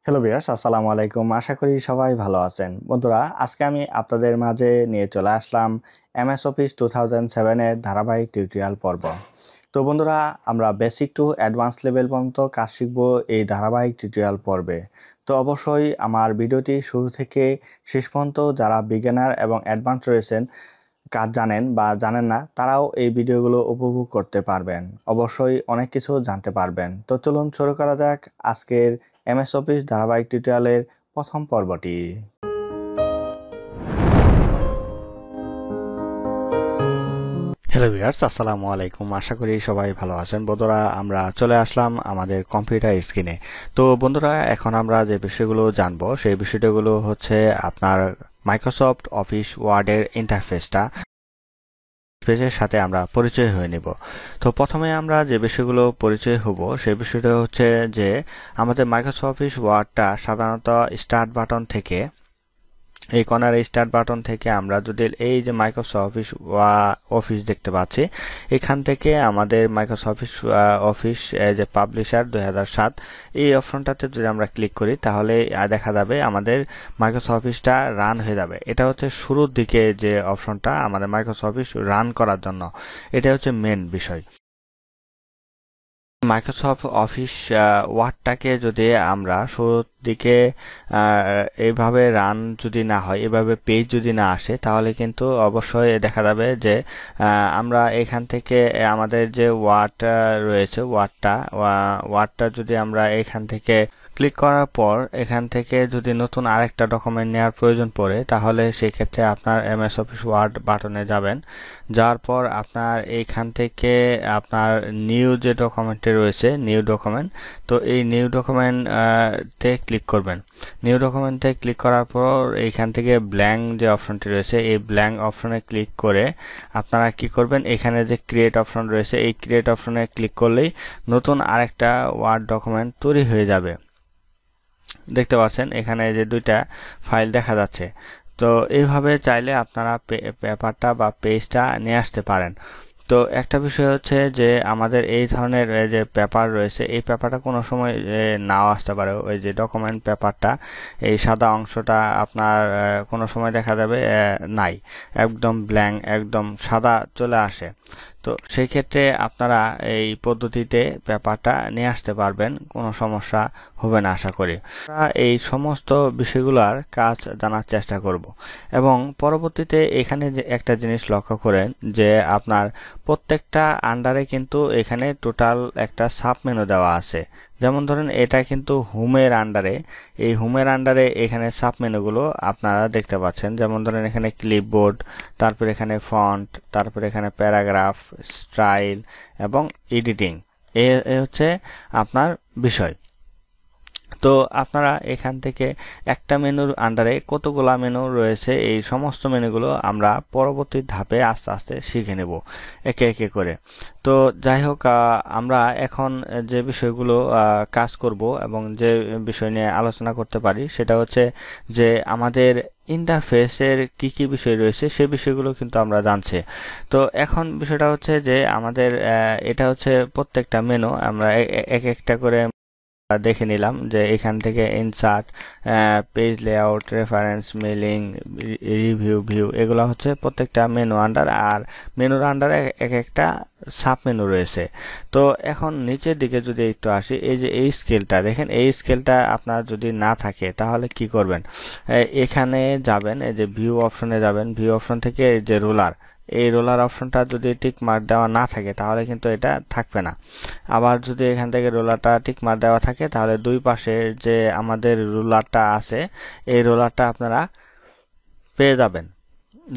Hello viewers, আসসালামু আলাইকুম। আশা করি সবাই ভালো আছেন। বন্ধুরা, আজকে আমি আপনাদের মাঝে নিয়ে চলে আসলাম এমএস অফিস 2007 এর ধারাবাহিক টিউটোরিয়াল পর্ব। তো বন্ধুরা, আমরা বেসিক টু অ্যাডভান্স লেভেল পর্যন্ত কাজ শিখব এই ধারাবাহিক টিউটোরিয়াল পর্বে। তো অবশ্যই আমার ভিডিওটি শুরু থেকে শেষ পর্যন্ত যারা বিগিনার এবং অ্যাডভান্স রয়েছেন, কাজ জানেন বা জানেন না, তারাও এই ভিডিওগুলো উপভোগ করতে পারবেন। অবশ্যই অনেক কিছু জানতে পারবেন। তো চলুন শুরু করা যাক আজকের এমএস অফিস ধারাবাহিক টিউটোরিয়ালের প্রথম পর্বটি। হ্যালো ভিউয়ার্স, আসসালামু আলাইকুম। আশা করি সবাই ভালো আছেন। বন্ধুরা, আমরা চলে আসলাম আমাদের কম্পিউটার স্ক্রিনে। তো বন্ধুরা, এখন আমরা যে বিষয়গুলো জানবো সেই বিষয়গুলো হচ্ছে আপনার মাইক্রোসফট অফিস ওয়ার্ডের ইন্টারফেসটা পেজের সাথে আমরা পরিচয় হয়ে নেব। তো প্রথমে আমরা যে বিষয়গুলো পরিচয় হব সেই বিষয়টা হচ্ছে যে আমাদের মাইক্রোসফট অফিস ওয়ার্ডটা সাধারণত স্টার্ট বাটন থেকে, এই কর্নারে স্টার্ট বাটন থেকে আমরা যদি এই যে মাইক্রোসফট অফিস দেখতে পাচ্ছি, এখান থেকে আমাদের মাইক্রোসফট অফিস যে পাবলিশার 2007 এই অপশনটাতে যদি আমরা ক্লিক করি তাহলে দেখা যাবে আমাদের মাইক্রোসফট অফিসটা রান হয়ে যাবে। এটা হচ্ছে শুরুর দিকে যে অপশনটা আমাদের মাইক্রোসফট অফিস রান করার জন্য, এটা হচ্ছে মেন বিষয়। মাইক্রোসফট অফিস ওয়ার্ডটাকে যদি আমরা শুরুর দিকে এইভাবে রান যদি না হয়, এভাবে পেজ যদি না আসে, তাহলে কিন্তু অবশ্যই দেখা যাবে যে আমরা এখান থেকে আমাদের যে ওয়ার্ড রয়েছে, ওয়ার্ডটা যদি আমরা এখান থেকে ক্লিক করার পর এখান থেকে যদি নতুন আরেকটা ডকুমেন্ট নেওয়ার প্রয়োজন পড়ে, তাহলে সেই ক্ষেত্রে আপনার এমএস অফিস ওয়ার্ড বাটনে যাবেন। যাওয়ার পর আপনার এইখান থেকে আপনার নিউ যে ডকুমেন্টে রয়েছে, নিউ ডকুমেন্ট, তো এই নিউ ডকুমেন্ট তে ক্লিক করবেন। নিউ ডকুমেন্টে ক্লিক করার পর এইখান থেকে ব্ল্যাঙ্ক যে অপশনটি রয়েছে, এই ব্ল্যাঙ্ক অপশনে ক্লিক করে আপনারা কি করবেন, এখানে যে ক্রিয়েট অপশন রয়েছে, এই ক্রিয়েট অপশনে ক্লিক করলেই নতুন আরেকটা ওয়ার্ড ডকুমেন্ট তৈরি হয়ে যাবে। দেখতে পাচ্ছেন এখানে যে দুইটা ফাইল দেখা যাচ্ছে। তো এইভাবে চাইলে আপনারা পেপারটা বা পেজটা নিয়ে আসতে পারেন। তো একটা বিষয় হচ্ছে যে আমাদের এই ধরনের যে পেপার রয়েছে, এই পেপারটা কোনো সময় নাও আসতে পারে। ওই যে ডকুমেন্ট পেপারটা, এই সাদা অংশটা আপনার কোনো সময় দেখা যাবে নাই, একদম ব্ল্যাঙ্ক, একদম সাদা চলে আসে। তো সেই ক্ষেত্রে আপনারা এই পদ্ধতিতে পেপারটা নিয়ে আসতে পারবেন, কোনো সমস্যা হবে না আশা করি। আমরা এই সমস্ত বিষয়গুলোর কাজ জানার চেষ্টা করব এবং পরবর্তীতে এখানে যে একটা জিনিস লক্ষ্য করেন যে আপনার প্রত্যেকটা আন্ডারে কিন্তু এখানে টোটাল একটা সাব মেনু দেওয়া আছে। যেমন ধরেন এটা কিন্তু হোমের আন্ডারে, এই হোমের আন্ডারে এখানে সাব মেনুগুলো আপনারা দেখতে পাচ্ছেন। যেমন ধরেন এখানে ক্লিপবোর্ড, তারপর এখানে ফন্ট, তারপর এখানে প্যারাগ্রাফ, স্টাইল এবং এডিটিং, এ হচ্ছে আপনার বিষয়। তো আপনারা এখান থেকে একটা মেনুর আন্ডারে কতগুলা মেনু রয়েছে, এই সমস্ত মেনুগুলো আমরা পরবর্তী ধাপে আস্তে আস্তে শিখে নেব একে একে করে। তো যাই হোক, আমরা এখন যে বিষয়গুলো কাজ করব এবং যে বিষয় নিয়ে আলোচনা করতে পারি সেটা হচ্ছে যে আমাদের ইন্টারফেসের কি কি বিষয় রয়েছে সে বিষয়গুলো কিন্তু আমরা জানছি। তো এখন বিষয়টা হচ্ছে যে আমাদের এটা হচ্ছে প্রত্যেকটা মেনু আমরা এক একটা করে দেখে নিলাম যে এখান থেকে insert, page layout, reference, mailing, review, view, এগুলো হচ্ছে প্রত্যেকটা মেনু আন্ডার, আর মেনুর আন্ডারে এক একটা সাব মেনু রয়েছে। তো এখন নিচের দিকে যদি একটু আসি, এই যে এই স্কেলটা দেখেন, এই স্কেলটা আপনার যদি না থাকে তাহলে কি করবেন, এখানে যাবেন, এই যে ভিউ অপশনে যাবেন, ভিউ অপশন থেকে এই যে রোলার, এই রোলার অপশনটা যদি টিক মার্ক দেওয়া না থাকে তাহলে কিন্তু এটা থাকবে না। আবার যদি এখান থেকে রোলারটা টিক মার্ক দেওয়া থাকে তাহলে দুই পাশে যে আমাদের রোলারটা আছে, এই রোলারটা আপনারা পেয়ে যাবেন,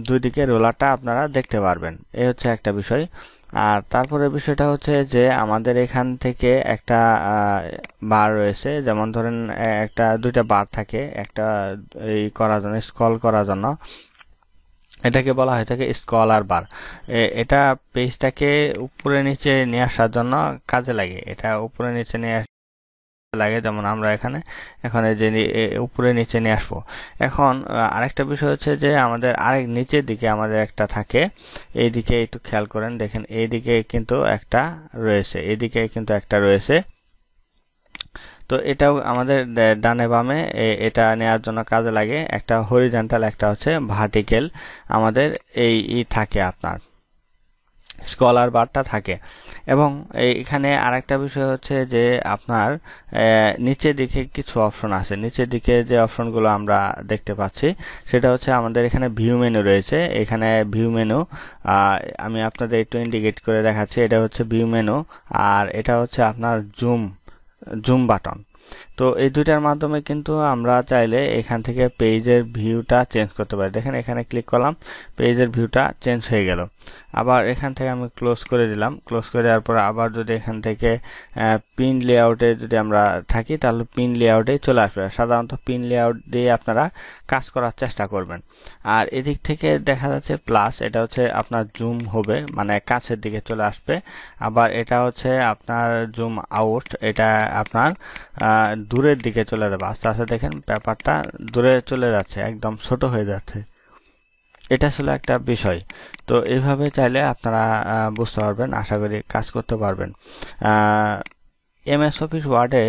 দুই দিকে রোলারটা আপনারা দেখতে পারবেন। এই হচ্ছে একটা বিষয়। আর তারপরে বিষয়টা হচ্ছে যে আমাদের এখান থেকে একটা বার রয়েছে। যেমন ধরেন একটা দুইটা বার থাকে, একটা এই করার জন্য, স্ক্রল করার জন্য, এটাকে বলা হয়ে থাকে স্কলার বার। এটা পেজটাকে উপরে নিচে নিয়ে আসার জন্য কাজে লাগে, এটা উপরে নিচে নিয়ে লাগে। যেমন আমরা এখানে এখন এই যে উপরে নিচে নিয়ে আসবো। এখন আরেকটা বিষয় হচ্ছে যে আমাদের আরেক নিচের দিকে আমাদের একটা থাকে, এইদিকে একটু খেয়াল করেন, দেখেন এইদিকে কিন্তু একটা রয়েছে, এইদিকে কিন্তু একটা রয়েছে। তো এটাও আমাদের ডানে বামে এটা নেওয়ার জন্য কাজে লাগে। একটা হরিজন্টাল, একটা হচ্ছে ভার্টিক্যাল আমাদের এই থাকে, আপনার স্কলার বারটা থাকে। এবং এখানে আরেকটা বিষয় হচ্ছে যে আপনার নিচের দিকে কিছু অপশন আছে। নিচের দিকে যে অপশনগুলো আমরা দেখতে পাচ্ছি সেটা হচ্ছে আমাদের এখানে ভিউ মেনু রয়েছে। এখানে ভিউ মেনু আমি আপনাদের একটু ইন্ডিকেট করে দেখাচ্ছি। এটা হচ্ছে ভিউ মেনু, আর এটা হচ্ছে আপনার জুম বাটন। তো এই দুইটার মাধ্যমে কিন্তু আমরা চাইলে এখান থেকে পেজের ভিউটা চেঞ্জ করতে পারি। দেখেন এখানে ক্লিক করলাম, পেজের ভিউটা চেঞ্জ হয়ে গেল। আবার এখান থেকে আমি ক্লোজ করে দিলাম। ক্লোজ করে দেওয়ার পর আবার যদি এখান থেকে পিন লেআউটে যদি আমরা থাকি তাহলে পিন লেআউটে চলে আসবে। সাধারণত পিন লেআউট দিয়ে আপনারা কাজ করার চেষ্টা করবেন। আর এদিক থেকে দেখা যাচ্ছে প্লাস, এটা হচ্ছে আপনার জুম হবে, মানে কাছের দিকে চলে আসবে। আবার এটা হচ্ছে আপনার জুম আউট, এটা আপনার দূরের দিকে চলে যাবে। আস্তে আস্তে দেখেন পেপারটা দূরে চলে যাচ্ছে, একদম ছোট হয়ে যাচ্ছে। এটা ছিল একটা বিষয়। তো এইভাবে চাইলে আপনারা বুঝতে পারবেন, আশা করি কাজ করতে পারবেন। এমএস অফিস ওয়ার্ডে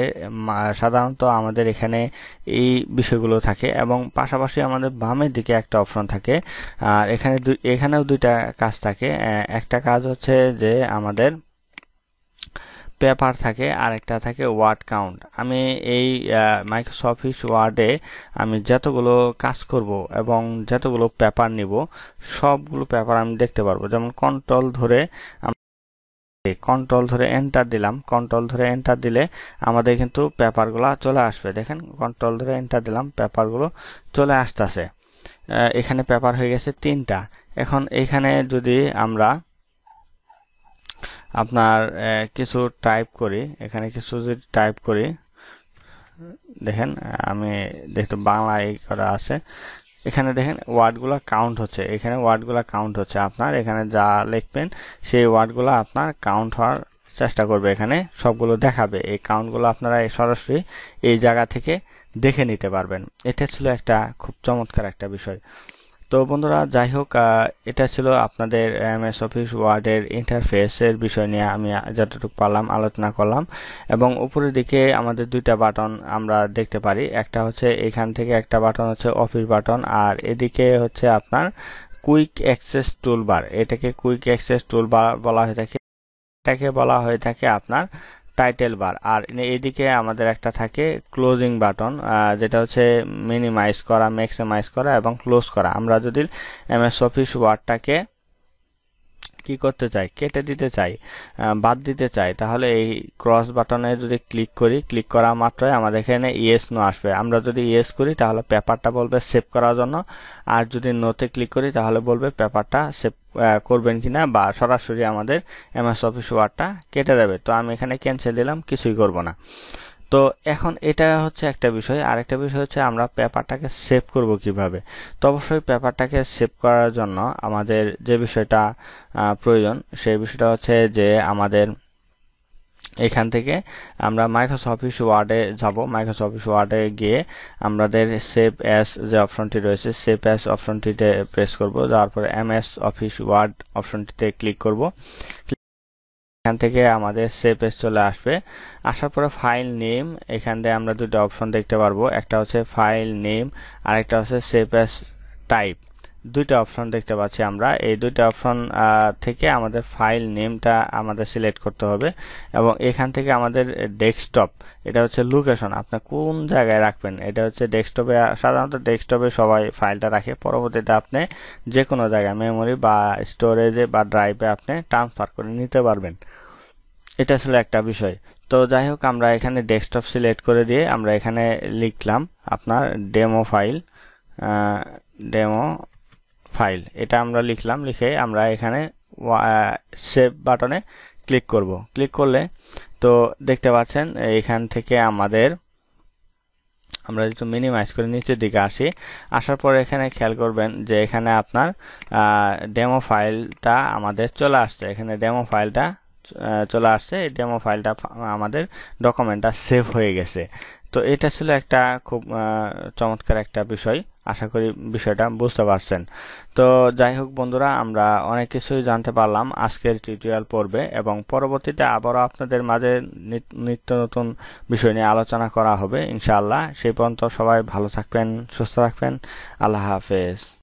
সাধারণত আমাদের এখানে এই বিষয়গুলো থাকে, এবং পাশাপাশি আমাদের বামের দিকে একটা অপশন থাকে। আর এখানেও দুইটা কাজ থাকে। একটা কাজ হচ্ছে যে আমাদের পেপার থাকে, আর একটা থাকে ওয়ার্ড কাউন্ট। আমি এই মাইক্রোসফট অফিস ওয়ার্ডে আমি যতগুলো কাজ করব এবং যতগুলো পেপার নিব সবগুলো পেপার আমি দেখতে পারবো। যেমন কন্ট্রোল ধরে এন্টার দিলাম। কন্ট্রোল ধরে এন্টার দিলে আমাদের কিন্তু পেপারগুলো চলে আসবে। দেখেন কন্ট্রোল ধরে এন্টার দিলাম, পেপারগুলো চলে আসতেছে। এখানে পেপার হয়ে গেছে 3টা। এখন এখানে যদি আমরা আপনার কিছু টাইপ করি, এখানে কিছু যদি টাইপ করি, দেখেন আমি দেখতে বাংলায় করা আছে। এখানে দেখেন ওয়ার্ডগুলো কাউন্ট হচ্ছে, এখানে ওয়ার্ডগুলো কাউন্ট হচ্ছে। আপনার এখানে যা লিখবেন সেই ওয়ার্ডগুলো আপনার কাউন্ট হওয়ার চেষ্টা করবে, এখানে সবগুলো দেখাবে। এই কাউন্টগুলো আপনারা সরাসরি এই জায়গা থেকে দেখে নিতে পারবেন। এটা ছিল একটা খুব চমৎকার একটা বিষয়। তো বন্ধুরা, যাই হোক, এটা ছিল আপনাদের এমএস অফিস ওয়ার্ডের ইন্টারফেসের বিষয় নিয়ে আমি যতটুকু পারলাম আলোচনা করলাম। এবং উপরের দিকে আমাদের দুইটা বাটন আমরা দেখতে পারি। একটা হচ্ছে এখান থেকে একটা বাটন হচ্ছে অফিস বাটন, আর এদিকে হচ্ছে আপনার কুইক অ্যাক্সেস টুলবার। এটাকে কুইক অ্যাক্সেস টুলবার বলা হয়ে থাকে। এটাকে বলা হয়ে থাকে আপনার টাইটেল বার। আর এদিকে আমাদের একটা থাকে ক্লোজিং বাটন, যেটা হচ্ছে মিনিমাইজ করা, ম্যাক্সিমাইজ করা এবং ক্লোজ করা। আমরা যদি এমএস অফিস ওয়ার্ডটাকে কি করতে চাই, কেটে দিতে চাই, বাদ দিতে চাই, তাহলে এই ক্রস বাটনে যদি ক্লিক করি, ক্লিক করা মাত্রই আমাদের এখানে ইয়েস নো আসবে। আমরা যদি ইয়েস করি তাহলে পেপারটা বলবে সেভ করার জন্য, আর যদি নোতে ক্লিক করি তাহলে বলবে পেপারটা সেভ করবেন কিনা, বা সরাসরি আমাদের এমএস অফিস ওয়ার্ডটা কেটে দেবে। তো আমি এখানে ক্যান্সেল দিলাম, কিছুই করব না। তো এখন এটা হচ্ছে একটা বিষয়। আরেকটা বিষয় হচ্ছে আমরা পেপারটাকে সেভ করব কিভাবে। তো অবশ্যই পেপারটাকে সেভ করার জন্য আমাদের যে বিষয়টা প্রয়োজন, সেই বিষয়টা হচ্ছে যে আমাদের এখান থেকে আমরা মাইক্রোসফট অফিস ওয়ার্ডে যাব। মাইক্রোসফট অফিস ওয়ার্ডে গিয়ে আমাদের সেভ অ্যাজ যে অপশনটি রয়েছে, সেভ অ্যাজ অপশনটিতে প্রেস করব। যাওয়ার পরে এমএস অফিস ওয়ার্ড অপশনটিতে ক্লিক করব। এখান থেকে আমাদের সেভ এস চলে আসবে। আসার পরে ফাইল নেম, এখান থেকে আমরা দুটো অপশন দেখতে পারবো। একটা হচ্ছে ফাইল নেম, আর একটা হচ্ছে সেভ এস টাইপ। দুইটা অপশন দেখতে পাচ্ছি আমরা। এই দুইটা অপশন থেকে আমাদের ফাইল নেমটা আমাদের সিলেক্ট করতে হবে, এবং এখান থেকে আমাদের ডেস্কটপ, এটা হচ্ছে লোকেশন, আপনি কোন জায়গায় রাখবেন। এটা হচ্ছে ডেস্কটপে, সাধারণত ডেস্কটপে সবাই ফাইলটা রাখে। পরবর্তীতে আপনি যে কোনো জায়গায় মেমোরি বা স্টোরেজে বা ড্রাইভে আপনি ট্রান্সফার করে নিতে পারবেন। এটা আসলে একটা বিষয়। তো যাই হোক, আমরা এখানে ডেস্কটপ সিলেক্ট করে দিয়ে আমরা এখানে লিখলাম আপনার ডেমো ফাইল, এটা আমরা লিখলাম। লিখে আমরা এখানে সেভ বাটনে ক্লিক করব। ক্লিক করলে তো দেখতে পাচ্ছেন এখান থেকে আমরা একটু মিনিমাইজ করে নিচের দিকে আসি। আসার পরে এখানে খেয়াল করবেন যে এখানে আপনার ডেমো ফাইলটা আমাদের চলে আসছে। এখানে ডেমো ফাইলটা চলে আসছে। এই ডেমো ফাইলটা আমাদের ডকুমেন্টটা সেভ হয়ে গেছে। তো এটা ছিল একটা খুব চমৎকার একটা বিষয়। আশা করি বিষয়টা বুঝতে পারছেন। তো যাই হোক বন্ধুরা, আমরা অনেক কিছুই জানতে পারলাম আজকের টিউটোরিয়াল পর্বে, এবং পরবর্তীতে আবারও আপনাদের মাঝে নিত্য নতুন বিষয় নিয়ে আলোচনা করা হবে ইনশাআল্লাহ। সেই পর্যন্ত সবাই ভালো থাকবেন, সুস্থ থাকবেন। আল্লাহ হাফেজ।